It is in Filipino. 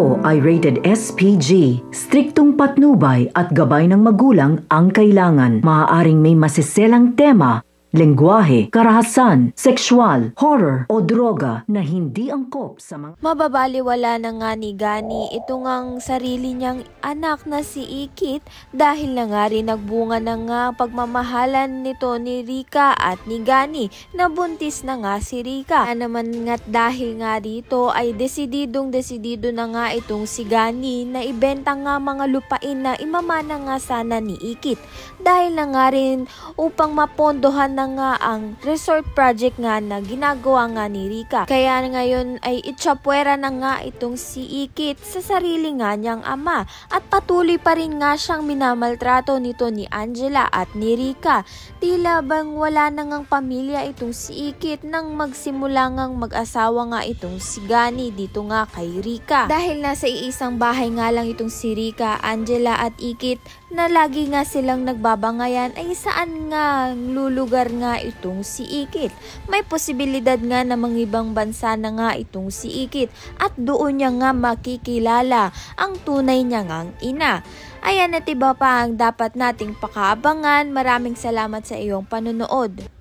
Ito ay rated SPG. Striktong patnubay at gabay ng magulang ang kailangan. Maaaring may masiselang tema, lengguwahe, karahasan, sexual, horror o droga na hindi angkop sa mga... Mababaliwala na nga ni Gani ito ngang sarili niyang anak na si Ikit dahil na nga rin nagbunga na nga pagmamahalan nito ni Rika at ni Gani na buntis na nga si Rika. Naman nga't dahil nga dito ay desidido na nga itong si Gani na ibenta nga mga lupain na imamana nga sana ni Ikit dahil na nga rin upang mapondohan na nga ang resort project nga na ginagawa nga ni Rika. Kaya ngayon ay itsapwera na nga itong si Ikit sa sarili nga niyang ama at patuloy pa rin nga siyang minamaltrato nito ni Angela at ni Rika. Tila bang wala na ngang pamilya itong si Ikit nang magsimula ngang mag-asawa nga itong si Gani dito nga kay Rika. Dahil nasa iisang bahay nga lang itong si Rika, Angela at Ikit na lagi nga silang nagbabangayan ay saan nga lulugar nga itong si Ikit. May posibilidad nga na mangibang bansa na nga itong si Ikit at doon niya nga makikilala ang tunay niya ngang ina. Ayan at iba pa ang dapat nating pakaabangan. Maraming salamat sa iyong panonood.